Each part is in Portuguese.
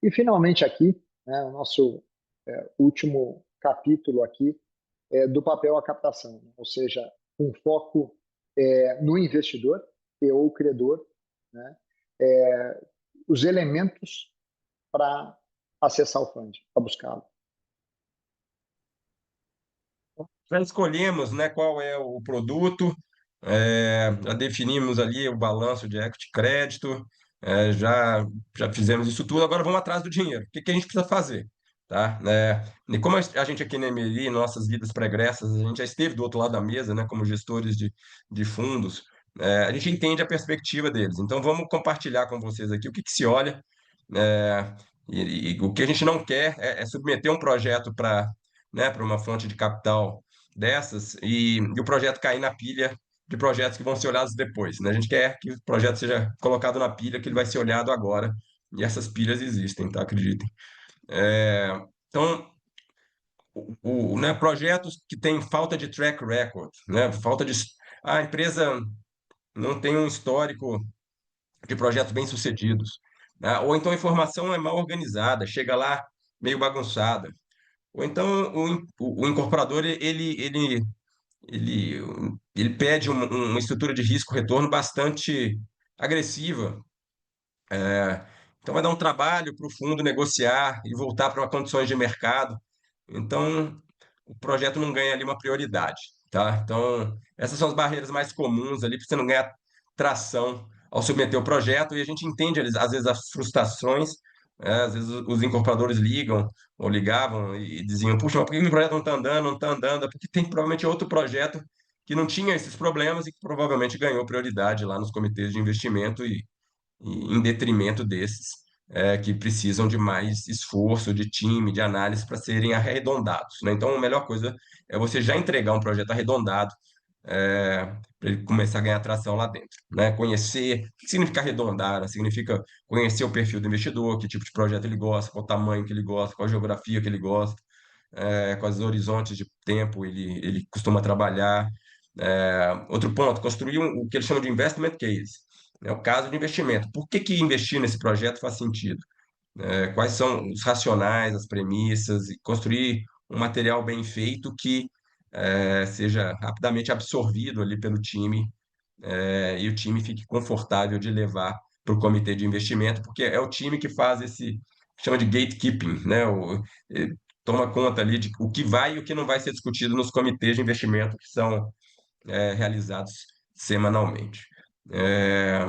E, finalmente, aqui, né, o nosso último capítulo aqui do papel à captação, né? Ou seja, um foco no investidor e ou credor, né? Os elementos para acessar o fundo, para buscá-lo. Já escolhemos, né, qual é o produto, já definimos ali o balanço de equity e crédito, já fizemos isso tudo, agora vamos atrás do dinheiro. O que que a gente precisa fazer? Tá? E como a gente aqui na MLI, nossas vidas pregressas, a gente já esteve do outro lado da mesa, né, como gestores de fundos, a gente entende a perspectiva deles. Então, vamos compartilhar com vocês aqui o que que se olha, é, e o que a gente não quer é submeter um projeto para, né, para uma fonte de capital dessas e o projeto cair na pilha de projetos que vão ser olhados depois, né? A gente quer que o projeto seja colocado na pilha, que ele vai ser olhado agora, e essas pilhas existem, tá? Acreditem. Então, né, projetos que têm falta de track record, né? Falta de... A empresa não tem um histórico de projetos bem-sucedidos, né? Ou então a informação é mal organizada, chega lá meio bagunçada. Ou então o incorporador ele, ele pede uma estrutura de risco-retorno bastante agressiva. Então, vai dar um trabalho para o fundo negociar e voltar para condições de mercado. Então, o projeto não ganha ali uma prioridade, tá? Então, essas são as barreiras mais comuns ali para você não ganhar tração ao submeter o projeto. E a gente entende, às vezes, as frustrações. Às vezes, os incorporadores ligam ou ligavam e diziam: puxa, mas por que o projeto não está andando, não está andando? É porque tem provavelmente outro projeto que não tinha esses problemas e que provavelmente ganhou prioridade lá nos comitês de investimento e em detrimento desses que precisam de mais esforço de time, de análise para serem arredondados, né? Então, a melhor coisa é você já entregar um projeto arredondado para ele começar a ganhar atração lá dentro, né? Conhecer, o que significa arredondar? Significa conhecer o perfil do investidor, que tipo de projeto ele gosta, qual o tamanho que ele gosta, qual a geografia que ele gosta, quais os horizontes de tempo ele costuma trabalhar. Outro ponto, construir o que eles chamam de investment case, né? O caso de investimento. Por que que investir nesse projeto faz sentido? Quais são os racionais, as premissas, e construir um material bem feito que seja rapidamente absorvido ali pelo time, e o time fique confortável de levar para o comitê de investimento, porque é o time que faz esse, chama de gatekeeping, né? Eh, Toma conta ali de o que vai e o que não vai ser discutido nos comitês de investimento que são realizados semanalmente. É,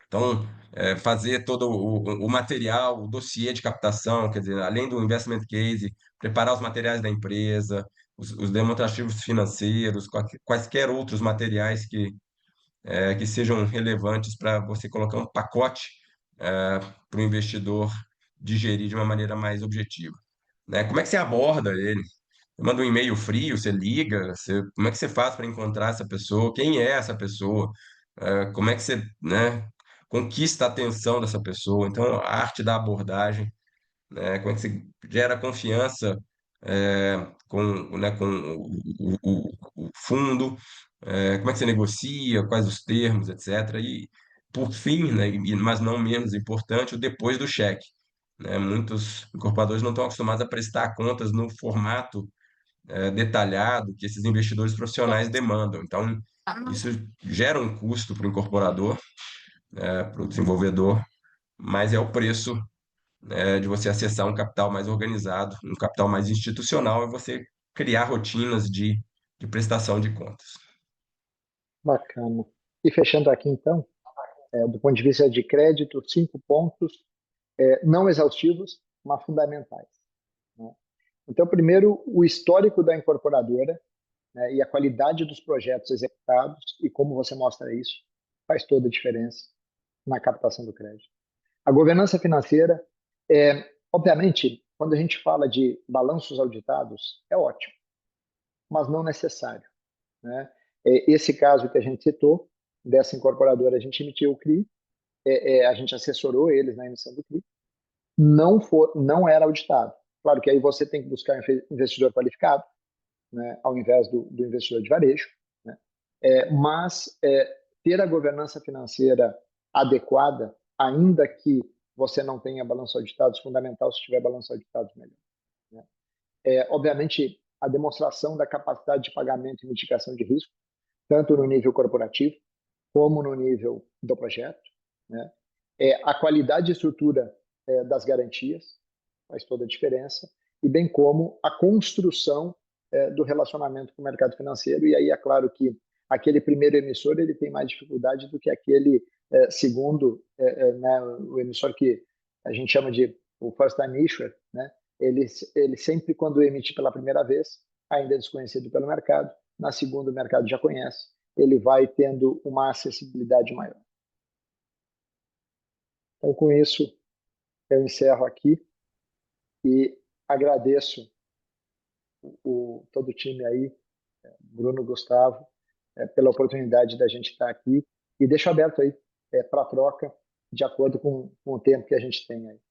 então, fazer todo o material, o dossiê de captação, quer dizer, além do investment case, preparar os materiais da empresa, os demonstrativos financeiros, quaisquer outros materiais que sejam relevantes para você colocar um pacote para o investidor digerir de uma maneira mais objetiva, né? Como é que você aborda ele? Você manda um e-mail frio, você liga, como é que você faz para encontrar essa pessoa? Quem é essa pessoa? Como é que você, né, conquista a atenção dessa pessoa? Então, a arte da abordagem, né? Como é que você gera confiança com o fundo? Como é que você negocia? Quais os termos, etc. E, por fim, né, mas não menos importante, o depois do cheque, né? Muitos incorporadores não estão acostumados a prestar contas no formato detalhado que esses investidores profissionais demandam. Então, isso gera um custo para o incorporador, para o desenvolvedor, mas é o preço de você acessar um capital mais organizado, um capital mais institucional, e você criar rotinas de prestação de contas. Bacana. E fechando aqui, então, do ponto de vista de crédito, 5 pontos, não exaustivos, mas fundamentais, né? Então, primeiro, o histórico da incorporadora, né, e a qualidade dos projetos executados e como você mostra isso faz toda a diferença na captação do crédito. A governança financeira, obviamente, quando a gente fala de balanços auditados, é ótimo, mas não necessário, né? Esse caso que a gente citou, dessa incorporadora, a gente emitiu o CRI, a gente assessorou eles na emissão do CRI, não era auditado. Claro que aí você tem que buscar um investidor qualificado, né, ao invés do investidor de varejo, né? Mas ter a governança financeira adequada, ainda que você não tenha balanço auditado, é fundamental se tiver balanço auditado melhor, né? Obviamente, a demonstração da capacidade de pagamento e mitigação de risco, tanto no nível corporativo como no nível do projeto, né? A qualidade e estrutura das garantias faz toda a diferença, e bem como a construção do relacionamento com o mercado financeiro. E aí é claro que aquele primeiro emissor ele tem mais dificuldade do que aquele segundo, né, o emissor que a gente chama de o first time issuer, né? Ele sempre, quando emite pela primeira vez, ainda é desconhecido pelo mercado, na segunda o mercado já conhece, ele vai tendo uma acessibilidade maior. Então, com isso, eu encerro aqui e agradeço todo o time aí, Bruno, Gustavo, pela oportunidade da gente estar aqui, e deixo aberto aí para troca, de acordo com o tempo que a gente tem aí.